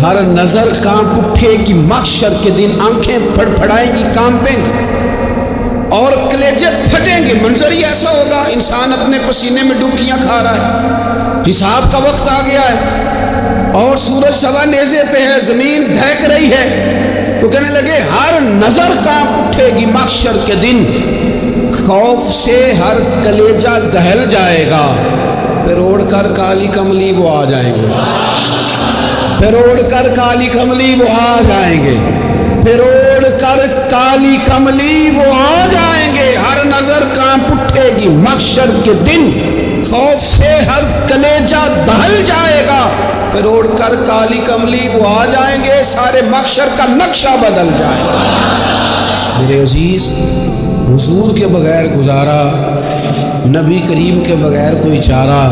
ہر نظر کانپ اٹھے گی محشر کے دن، آنکھیں پھڑپھڑائیں گی کانپیں گی اور کلیجے پھٹیں گے۔ منظر ہی ایسا ہوگا، انسان اپنے پسینے میں ڈبکیاں کھا رہا ہے، حساب کا وقت آ گیا ہے اور سورج سوا نیزے پہ ہے، زمین دھڑک رہی ہے۔ تو کہنے لگے ہر نظر کانپ اٹھے گی محشر کے دن، خوف سے ہر کلیجہ دہل جائے گا، پھر اوڑھ کر کالی کملی وہ آ جائیں گے، پھر اوڑھ کر کالی کملی وہ آ جائیں گے، پھر اوڑھ کر کالی کملی وہ آ جائیں گے۔ ہر نظر کانپ اٹھے گی محشر کے دن، خوف سے ہر کلیجہ دہل جائے گا، پھر اوڑھ کر کالی کملی وہ آ جائیں گے، سارے محشر کا نقشہ بدل جائے گا۔ میرے عزیز، حضور کے بغیر گزارا، نبی کریم کے بغیر کوئی چارہ،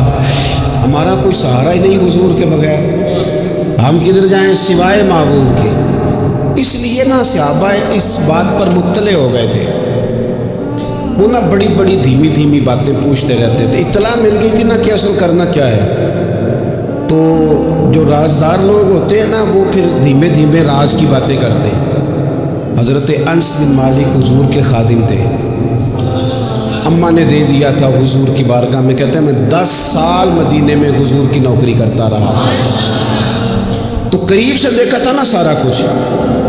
ہمارا کوئی سہارا ہی نہیں حضور کے بغیر، ہم کدھر جائیں سوائے محبوب کے۔ اس لیے نا صحابہ اس بات پر مطلع ہو گئے تھے، وہ نا بڑی بڑی دھیمی دھیمی باتیں پوچھتے رہتے تھے، اطلاع مل گئی تھی نا کہ اصل کرنا کیا ہے۔ تو جو رازدار لوگ ہوتے ہیں نا وہ پھر دھیمے دھیمے راز کی باتیں کرتے ہیں۔ حضرت انس بن مالک حضور کے خادم تھے، اماں نے دے دیا تھا حضور کی بارگاہ میں، کہتے ہیں میں 10 سال مدینے میں حضور کی نوکری کرتا رہا، تو قریب سے دیکھا تھا نا سارا کچھ،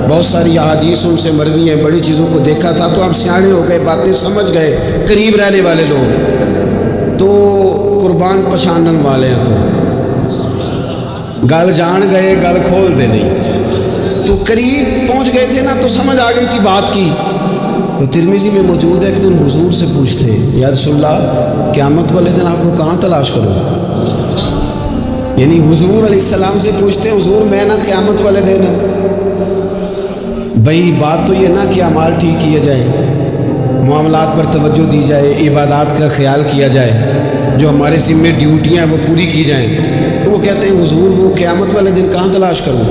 بہت ساری احادیث ان سے مروی ہیں، بڑی چیزوں کو دیکھا تھا، تو ہم سیانے ہو گئے، باتیں سمجھ گئے، قریب رہنے والے لوگ تو قربان پچھانن والے ہیں، تو گل جان گئے گل کھول دے نہیں، تو قریب پہنچ گئے تھے نا، تو سمجھ آ گئی تھی بات کی۔ تو ترمذی میں موجود ہے، ایک دن حضور سے پوچھتے ہیں یا رسول اللہ قیامت والے دن آپ کو کہاں تلاش کروں؟ یعنی حضور علیہ السلام سے پوچھتے ہیں حضور میں نا قیامت والے دن، بھئی بات تو یہ نا کہ اعمال ٹھیک کیے جائیں، معاملات پر توجہ دی جائے، عبادات کا خیال کیا جائے، جو ہمارے ذمہ ڈیوٹیاں ہیں وہ پوری کی جائیں۔ تو وہ کہتے ہیں حضور وہ قیامت والے دن کہاں تلاش کروں؟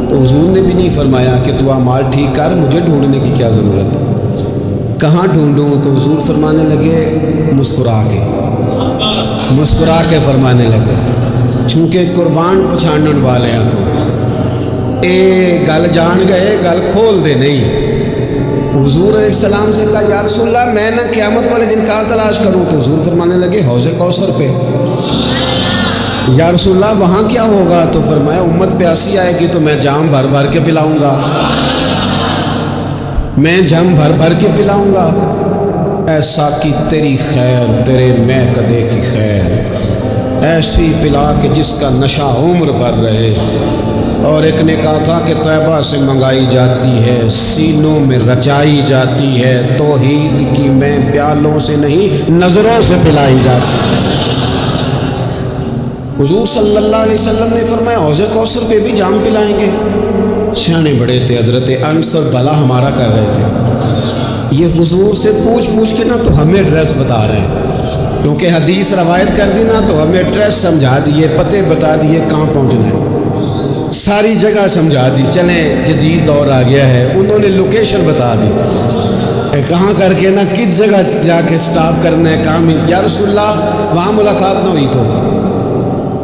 تو حضور نے بھی نہیں فرمایا کہ تو اعمال ٹھیک کر، مجھے ڈھونڈنے کی کیا ضرورت ہے، کہاں ڈھونڈوں؟ تو حضور فرمانے لگے مسکرا کے فرمانے لگے، چونکہ قربان پچھانن والے ہیں، تو اے گل جان گئے گل کھول دے نہیں۔ حضور علیہ السلام سے کہا یا رسول اللہ میں نہ قیامت والے دن کہاں تلاش کروں؟ تو حضور فرمانے لگے حوض کوثر پہ۔ یا رسول اللہ وہاں کیا ہوگا؟ تو فرمایا امت پیاسی آئے گی تو میں جام بھر بھر کے پلاؤں گا، میں جام بھر بھر کے پلاؤں گا۔ ایسا کی تیری خیر تیرے میں کدے کی خیر، ایسی پلا کہ جس کا نشہ عمر بھر رہے۔ اور ایک نے کہا تھا کہ طیبہ سے منگائی جاتی ہے، سینوں میں رچائی جاتی ہے، توحید کی میں پیالوں سے نہیں نظروں سے پلائی جاتی ہے۔ حضور صلی اللہ علیہ وسلم نے فرمایا حوض کوثر پہ بھی جام پلائیں گے۔ سیانے بڑے تھے، حضرت انس اور بلا ہمارا کر رہے تھے، یہ حضور سے پوچھ پوچھ کے نا تو ہمیں ایڈریس بتا رہے ہیں، کیونکہ حدیث روایت کر دی نا تو ہمیں ایڈریس سمجھا دیے، پتے بتا دیے کہاں پہنچنا ہے، ساری جگہ سمجھا دی۔ چلیں جدید دور آ گیا ہے، انہوں نے لوکیشن بتا دی کہاں کر کے نا کس جگہ جا کے سٹاپ کرنا ہے، کہاں مل۔ یا رسول اللہ وہاں ملاقات نہ ہوئی تو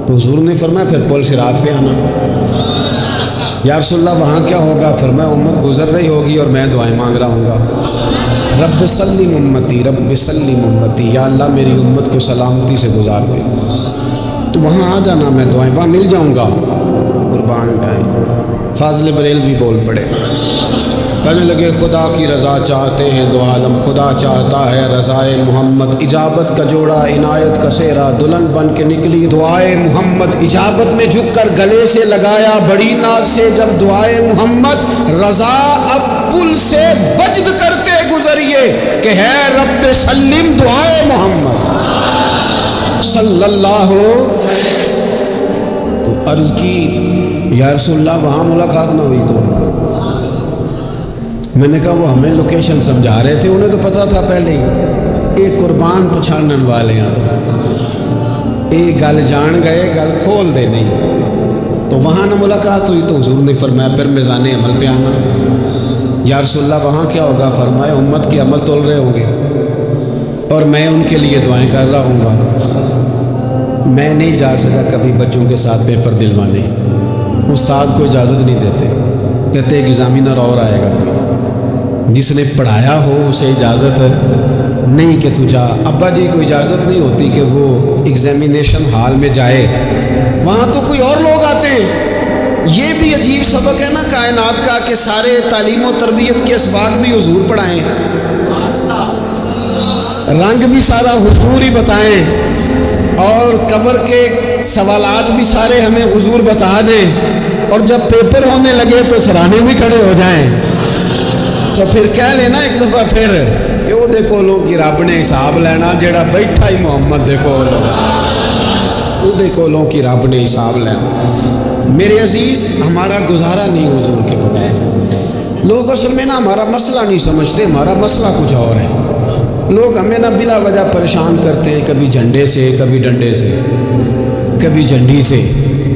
حضور نے فرمایا پھر پل صراط پہ آنا۔ یا رسول اللہ وہاں کیا ہوگا؟ فرمایا امت گزر رہی ہوگی اور میں دعائیں مانگ رہا ہوں گا، رب سلم امتی رب سلم امتی، یا اللہ میری امت کو سلامتی سے گزار دے۔ تو وہاں آ جانا، میں دعائیں وہاں مل جاؤں گا، قربان جائیں۔ فاضل بریلوی بول پڑے، کہنے لگے خدا کی رضا چاہتے ہیں دو عالم، خدا چاہتا ہے رضائے محمد، اجابت کا جوڑا عنایت کا سہرا، دلہن بن کے نکلی دعائے محمد، اجابت میں جھک کر گلے سے لگایا بڑی ناز سے جب دعائے محمد، رضا اب پل سے وجد کرتے گزریے کہ ہے رب سلم دعائے محمد صلی اللہ تو عرض کی یا رسول اللہ وہاں ملاقات نہ ہوئی تو؟ میں نے کہا وہ ہمیں لوکیشن سمجھا رہے تھے، انہیں تو پتہ تھا پہلے ہی، ایک قربان پچھانن والے ہیں، تو ایک گل جان گئے گل کھول دے نہیں، تو وہاں نہ ملاقات ہوئی تو حضور نے فرمایا پھر میزان عمل پہ آنا۔ یا رسول اللہ وہاں کیا ہوگا؟ فرمایا امت کے عمل تول رہے ہوں گے اور میں ان کے لیے دعائیں کر رہا ہوں گا۔ میں نہیں جا سکا کبھی بچوں کے ساتھ پیپر دلوانے، استاد کو اجازت نہیں دیتے، کہتے ایک ایگزامینر اور آئے گا کوئی، جس نے پڑھایا ہو اسے اجازت نہیں کہ تو جا۔ ابا جی کو اجازت نہیں ہوتی کہ وہ ایگزامینیشن ہال میں جائے، وہاں تو کوئی اور لوگ آتے ہیں۔ یہ بھی عجیب سبق ہے نا کائنات کا کہ سارے تعلیم و تربیت کے اسباق بھی حضور پڑھائیں، رنگ بھی سارا حضور ہی بتائیں، اور قبر کے سوالات بھی سارے ہمیں حضور بتا دیں، اور جب پیپر ہونے لگے تو سرانے بھی کھڑے ہو جائیں، تو پھر کہہ لینا ایک دفعہ پھر کہ وہ دیکھو لوگ کہ رب نے حساب لینا، جڑا بیٹھا ہی محمد دیکھو وہ دیکھو لوگ کہ رب نے حساب لینا۔ میرے عزیز، ہمارا گزارا نہیں حضور کے بغیر۔ لوگ اصل میں نا ہمارا مسئلہ نہیں سمجھتے، ہمارا مسئلہ کچھ اور ہے۔ لوگ ہمیں نا بلا وجہ پریشان کرتے ہیں، کبھی جھنڈے سے، کبھی ڈنڈے سے، کبھی جھنڈی سے،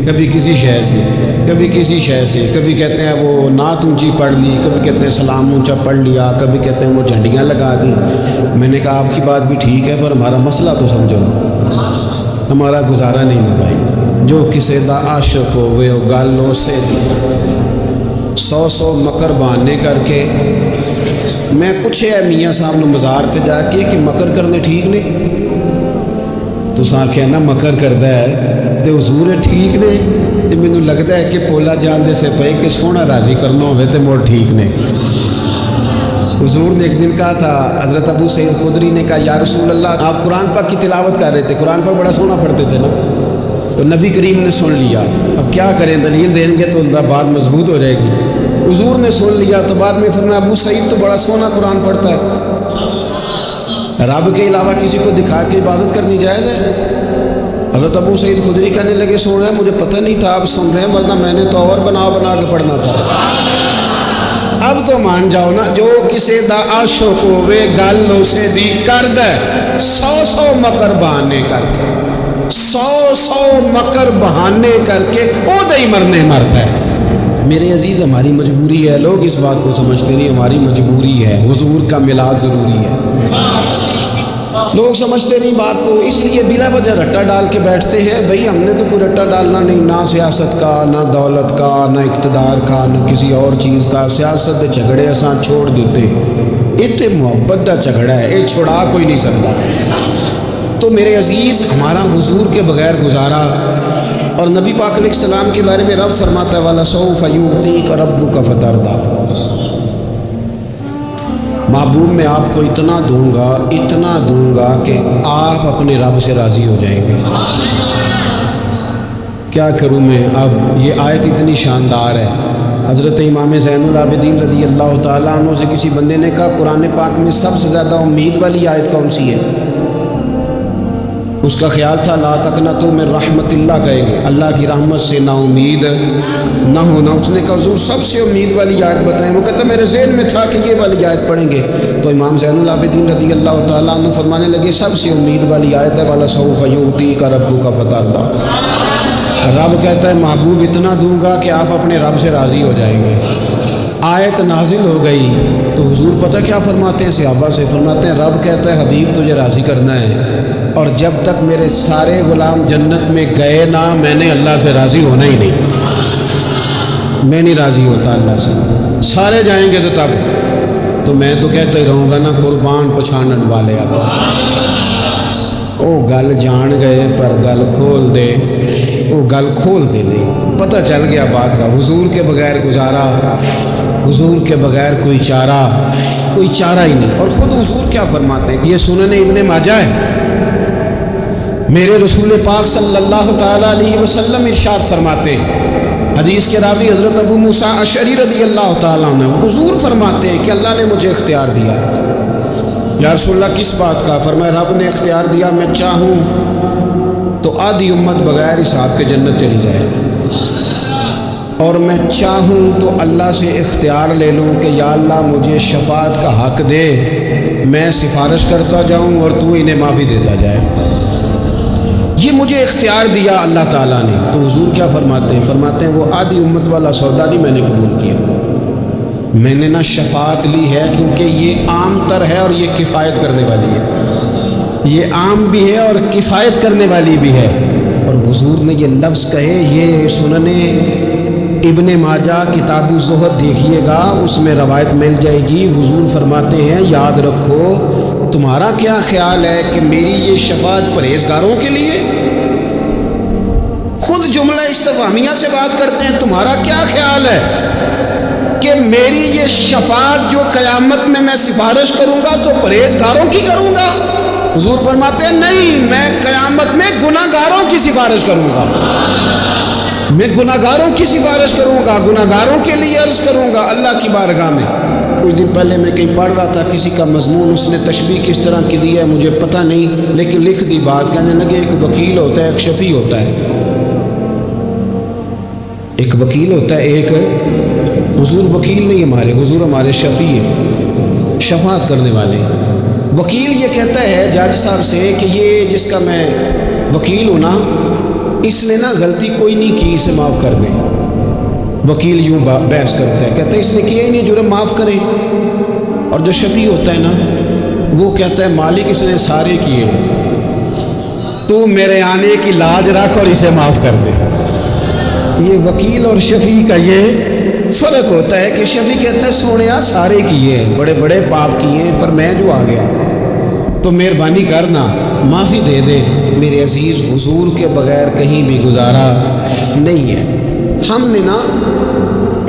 کبھی کسی شے سے، کبھی کسی شے سے، کبھی کہتے ہیں وہ نعت اونچی پڑھ لی، کبھی کہتے ہیں سلام اونچا پڑھ لیا، کبھی کہتے ہیں وہ جھنڈیاں لگا دی۔ میں نے کہا آپ کی بات بھی ٹھیک ہے، پر ہمارا مسئلہ تو سمجھو، ہمارا گزارا نہیں نا بھائی۔ جو کسے دا عاشق ہوئے وہ گالوں سے سو مکر بہانے کر کے۔ میں پوچھے میاں صاحب نے مزار تے جا کے کہ مکر کرنے ٹھیک نہیں؟ تو ساں کہنا مکر کردا ہے تے حضور ٹھیک نے، تے مینوں لگدا ہے کہ پولا جان دے سے پے کہ سونا راضی کرنا ہوئے تے موڑ ٹھیک نے۔ حضور نے ایک دن کہا تھا، حضرت ابو سعید خدری نے کہا یا رسول اللہ، آپ قرآن پاک کی تلاوت کر رہے تھے، قرآن پاک بڑا سونا پڑھتے تھے نا۔ تو نبی کریم نے سن لیا، اب کیا کریں، دلیل دیں گے تو بات مضبوط ہو جائے گی۔ حضور نے سن لیا تو بعد میں فرمایا ابو سعید تو بڑا سونا قرآن پڑھتا ہے، رب کے علاوہ کسی کو دکھا کے عبادت کرنی جائز ہے؟ حضرت ابو سعید خدری کہنے لگے سن رہے ہیں، مجھے پتہ نہیں تھا آپ سن رہے ہیں، ورنہ میں نے تو اور بنا کے پڑھنا تھا۔ اب تو مان جاؤ نا، جو کسے دا عاشق ہوئے گالوں سے دی کرد ہے، 100 مکر بہانے کر کے، 100 مکر بہانے کر کے او دہی مرنے مرتا ہے۔ میرے عزیز، ہماری مجبوری ہے، لوگ اس بات کو سمجھتے نہیں، ہماری مجبوری ہے، حضور کا میلاد ضروری ہے۔ لوگ سمجھتے نہیں بات کو، اس لیے بلا وجہ رٹا ڈال کے بیٹھتے ہیں۔ بھئی ہم نے تو کوئی رٹا ڈالنا نہیں، نہ سیاست کا، نہ دولت کا، نہ اقتدار کا، نہ کسی اور چیز کا۔ سیاست دے جھگڑے اساں چھوڑ دیتے، اتنے محبت دا جھگڑا ہے، یہ چھڑا کوئی نہیں سکتا۔ تو میرے عزیز، ہمارا حضور کے بغیر گزارا، اور نبی پاک علیہ السلام کے بارے میں رب فرماتا ہے وَلَسَوْفَ يُعْطِيكَ رَبُّكَ فَتَرْضَىٰ، محبوب میں آپ کو اتنا دوں گا کہ آپ اپنے رب سے راضی ہو جائیں گے۔ کیا کروں میں، اب یہ آیت اتنی شاندار ہے۔ حضرت امام زین العابدین رضی اللہ تعالیٰ عنہ سے کسی بندے نے کہا قرآن پاک میں سب سے زیادہ امید والی آیت کون سی ہے؟ اس کا خیال تھا لا تقنطوا من رحمت اللہ کہے گے، اللہ کی رحمت سے نا امید نہ ہونا۔ اس نے کہا حضور سب سے امید والی آیت بتائیں۔ وہ کہتا میرے ذہن میں تھا کہ یہ والی آیت پڑھیں گے۔ تو امام زین العابدین رضی اللہ تعالیٰ عنہ فرمانے لگے سب سے امید والی آیت ہے وَلَسَوْفَ يُعْطِيكَ رَبُّكَ فَتَرْضَىٰ، رب کہتا ہے محبوب اتنا دوں گا کہ آپ اپنے رب سے راضی ہو جائیں گے۔ آیت نازل ہو گئی تو حضور پتہ کیا فرماتے ہیں صحابہ سے؟ فرماتے ہیں رب کہتا ہے حبیب تجھے راضی کرنا ہے، اور جب تک میرے سارے غلام جنت میں گئے نہ، میں نے اللہ سے راضی ہونا ہی نہیں، میں نہیں راضی ہوتا اللہ سے۔ سارے جائیں گے تو تب تو میں تو کہتا ہی رہوں گا نا قربان پچھانن والے آتا، او گل جان گئے پر گل کھول دے، وہ گل کھول دے نہیں، پتہ چل گیا بات کا۔ حضور کے بغیر گزارا، حضور کے بغیر کوئی چارہ ہی نہیں۔ اور خود حضور کیا فرماتے ہیں، یہ سنن ابن ماجہ ہے، میرے رسول پاک صلی اللہ تعالیٰ علیہ وسلم ارشاد فرماتے ہیں، حدیث کے راوی حضرت ابو موسیٰ اشعری رضی اللہ تعالیٰ عنہ، حضور فرماتے ہیں کہ اللہ نے مجھے اختیار دیا۔ یا رسول اللہ کس بات کا؟ فرمایا رب نے اختیار دیا میں چاہوں تو آدھی امت بغیر حساب کے جنت چلی جائے، اور میں چاہوں تو اللہ سے اختیار لے لوں کہ یا اللہ مجھے شفاعت کا حق دے، میں سفارش کرتا جاؤں اور تو انہیں معافی دیتا جائے۔ یہ مجھے اختیار دیا اللہ تعالیٰ نے۔ تو حضور کیا فرماتے ہیں؟ فرماتے ہیں وہ آدھی امت والا سودا نہیں میں نے قبول کیا، میں نے نہ شفاعت لی ہے، کیونکہ یہ عام تر ہے اور یہ کفایت کرنے والی ہے، یہ عام بھی ہے اور کفایت کرنے والی بھی ہے۔ اور حضور نے یہ لفظ کہے، یہ سنن ابن ماجہ کتاب الزہد دیکھیے گا، اس میں روایت مل جائے گی۔ حضور فرماتے ہیں یاد رکھو تمہارا کیا خیال ہے کہ میری یہ شفاعت پرہیزگاروں کے لیے؟ خود جملہ استفہامیہ سے بات کرتے ہیں، تمہارا کیا خیال ہے کہ میری یہ شفاعت جو قیامت میں سفارش کروں گا تو پرہیزگاروں کی کروں گا؟ حضور فرماتے ہیں نہیں، میں قیامت میں گناہ گاروں کی سفارش کروں گا، میں گناہ گاروں کی سفارش کروں گا، گناہ گاروں کے لیے عرض کروں گا اللہ کی بارگاہ میں۔ کچھ دن پہلے میں کہیں پڑھ رہا تھا، کسی کا مضمون اس نے تشبیہ کس طرح کی دی ہے مجھے پتہ نہیں، لیکن لکھ دی بات، کہنے لگے ایک وکیل ہوتا ہے ایک شفیع ہوتا ہے، ایک وکیل ہوتا ہے ایک، حضور وکیل نہیں ہمارے، حضور ہمارے شفیع ہیں، شفاعت کرنے والے۔ وکیل یہ کہتا ہے جج صاحب سے کہ یہ جس کا میں وکیل ہوں نا، اس نے نا غلطی کوئی نہیں کی، اسے معاف کر دیں۔ وکیل یوں بحث کرتا ہے، کہتا ہے اس نے کیا ہی نہیں، جرم معاف کرے۔ اور جو شفیع ہوتا ہے نا وہ کہتا ہے مالک اس نے سارے کیے، تو میرے آنے کی لاج رکھ اور اسے معاف کر دے۔ یہ وکیل اور شفیع کا یہ فرق ہوتا ہے کہ شفیع کہتا ہے سونیا سارے کیے ہیں، بڑے بڑے پاپ کیے ہیں، پر میں جو آ گیا تو مہربانی کرنا معافی دے دے۔ میرے عزیز حضور کے بغیر کہیں بھی گزارا نہیں ہے۔ ہم نے نا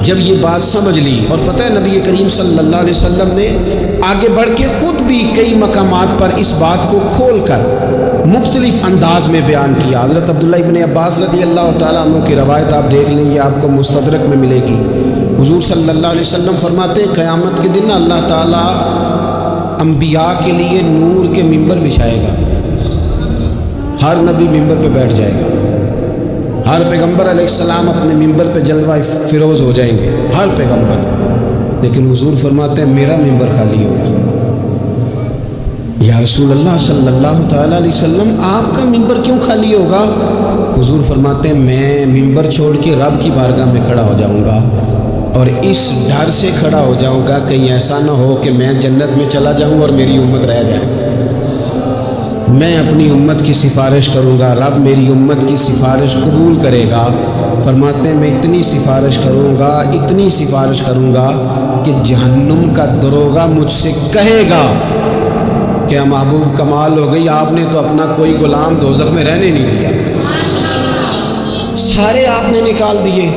جب یہ بات سمجھ لی، اور پتہ ہے نبی کریم صلی اللہ علیہ وسلم نے آگے بڑھ کے خود بھی کئی مقامات پر اس بات کو کھول کر مختلف انداز میں بیان کیا۔ حضرت عبداللہ ابن عباس رضی اللہ تعالیٰ عنہ کی روایت آپ دیکھ لیں، یہ آپ کو مستدرک میں ملے گی۔ حضور صلی اللہ علیہ وسلم فرماتے ہیں قیامت کے دن اللہ تعالیٰ انبیاء کے لیے نور کے ممبر بچھائے گا، ہر نبی ممبر پہ بیٹھ جائے گا، ہر پیغمبر علیہ السلام اپنے ممبر پہ جلوہ فروز ہو جائیں گے، ہر پیغمبر۔ لیکن حضور فرماتے ہیں میرا ممبر خالی ہوگا۔ یا رسول اللہ صلی اللہ تعالیٰ علیہ وسلم آپ کا ممبر کیوں خالی ہوگا؟ حضور فرماتے ہیں میں ممبر چھوڑ کے رب کی بارگاہ میں کھڑا ہو جاؤں گا، اور اس ڈر سے کھڑا ہو جاؤں گا کہیں ایسا نہ ہو کہ میں جنت میں چلا جاؤں اور میری امت رہ جائے۔ میں اپنی امت کی سفارش کروں گا، رب میری امت کی سفارش قبول کرے گا۔ فرماتے ہیں میں اتنی سفارش کروں گا، اتنی سفارش کروں گا کہ جہنم کا دروغہ مجھ سے کہے گا کہ محبوب کمال ہو گئی، آپ نے تو اپنا کوئی غلام دوزخ میں رہنے نہیں دیا، سارے آپ نے نکال دیے۔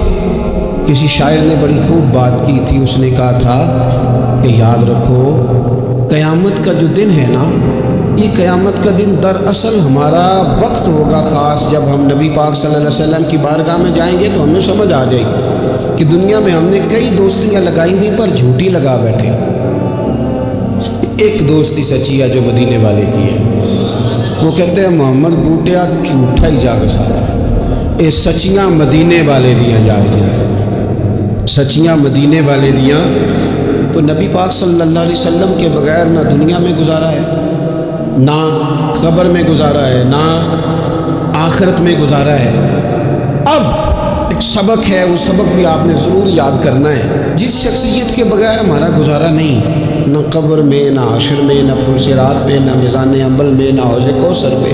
کسی شاعر نے بڑی خوب بات کی تھی، اس نے کہا تھا کہ یاد رکھو قیامت کا جو دن ہے نا، یہ قیامت کا دن دراصل ہمارا وقت ہوگا خاص، جب ہم نبی پاک صلی اللہ علیہ وسلم کی بارگاہ میں جائیں گے تو ہمیں سمجھ آ جائے گی کہ دنیا میں ہم نے کئی دوستیاں لگائی تھیں پر جھوٹی لگا بیٹھے، ایک دوستی سچی ہے جو مدینے والے کی ہے۔ وہ کہتے ہیں محمد بوٹیا جھوٹا ہی جاگ سارا، یہ سچیاں مدینے والے دیاں جا رہی ہیں، سچیاں مدینے والے دیاں۔ تو نبی پاک صلی اللہ علیہ وسلم کے بغیر نہ دنیا میں گزارا ہے، نہ قبر میں گزارا ہے، نہ آخرت میں گزارا ہے۔ اب ایک سبق ہے، وہ سبق بھی آپ نے ضرور یاد کرنا ہے۔ جس شخصیت کے بغیر ہمارا گزارا نہیں، نہ قبر میں، نہ حشر میں، نہ پل صراط پہ، نہ میزان عمل میں، نہ حوض کوثر پہ،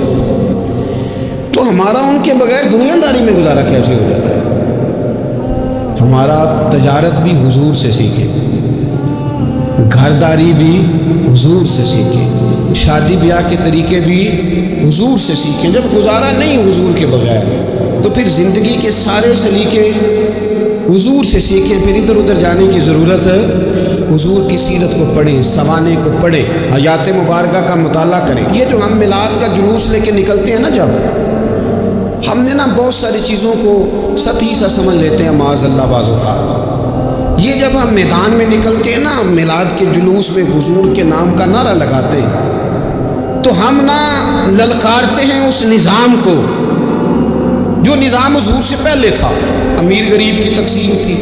تو ہمارا ان کے بغیر دنیا داری میں گزارا کیسے ہو جاتا ہے؟ ہمارا تجارت بھی حضور سے سیکھے، گھرداری بھی حضور سے سیکھے، شادی بیاہ کے طریقے بھی حضور سے سیکھیں۔ جب گزارا نہیں حضور کے بغیر تو پھر زندگی کے سارے سلیقے حضور سے سیکھیں۔ پھر ادھر ادھر جانے کی ضرورت ہے، حضور کی سیرت کو پڑھیں، سوانے کو پڑھیں، حیات مبارکہ کا مطالعہ کریں۔ یہ جو ہم میلاد کا جلوس لے کے نکلتے ہیں نا، جب ہم نے نا بہت ساری چیزوں کو سطحی سا سمجھ لیتے ہیں معاذ اللہ بعض اوقات۔ یہ جب ہم میدان میں نکلتے ہیں نا، میلاد کے جلوس میں حضور کے نام کا نعرہ لگاتے ہیں، تو ہم نا للکارتے ہیں اس نظام کو جو نظام حضور سے پہلے تھا۔ امیر غریب کی تقسیم تھی،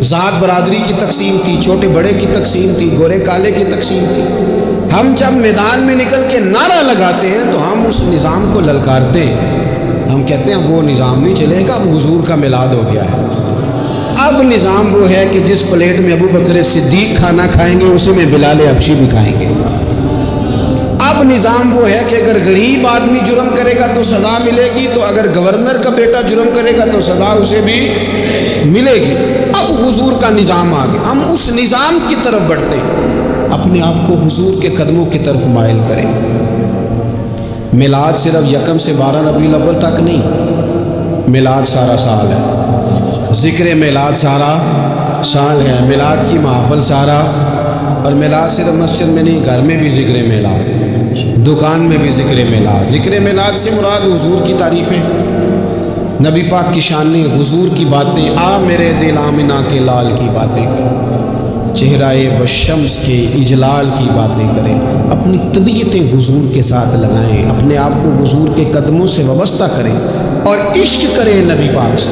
ذات برادری کی تقسیم تھی، چھوٹے بڑے کی تقسیم تھی، گورے کالے کی تقسیم تھی۔ ہم جب میدان میں نکل کے نعرہ لگاتے ہیں تو ہم اس نظام کو للکارتے ہیں، ہم کہتے ہیں وہ نظام نہیں چلے گا، اب حضور کا میلاد ہو گیا ہے۔ اب نظام وہ ہے کہ جس پلیٹ میں ابو بکر صدیق کھانا کھائیں گے اسی میں بلال حبشی بھی کھائیں گے۔ اب نظام وہ ہے کہ اگر غریب آدمی جرم کرے گا تو سزا ملے گی، تو اگر گورنر کا بیٹا جرم کرے گا تو سزا اسے بھی ملے گی۔ اب حضور کا نظام آ گیا، ہم اس نظام کی طرف بڑھتے ہیں، اپنے آپ کو حضور کے قدموں کی طرف مائل کریں۔ میلاد صرف 1 سے 12 ربیع الاول تک نہیں، میلاد سارا سال ہے، ذکر میلاد سارا سال ہے، میلاد کی محفل سارا، اور میلاد صرف مسجد میں نہیں، گھر میں بھی ذکر میلاد، دکان میں بھی ذکر میلاد۔ ذکر میلاد سے مراد حضور کی تعریفیں، نبی پاک کی شانیں، حضور کی باتیں، آ میرے دل آمنہ کے لال کی باتیں کریں، چہرہ بشمس کے اجلال کی باتیں کریں، اپنی طبیعتیں حضور کے ساتھ لگائیں، اپنے آپ کو حضور کے قدموں سے وابستہ کریں اور عشق کریں نبی پاک سے۔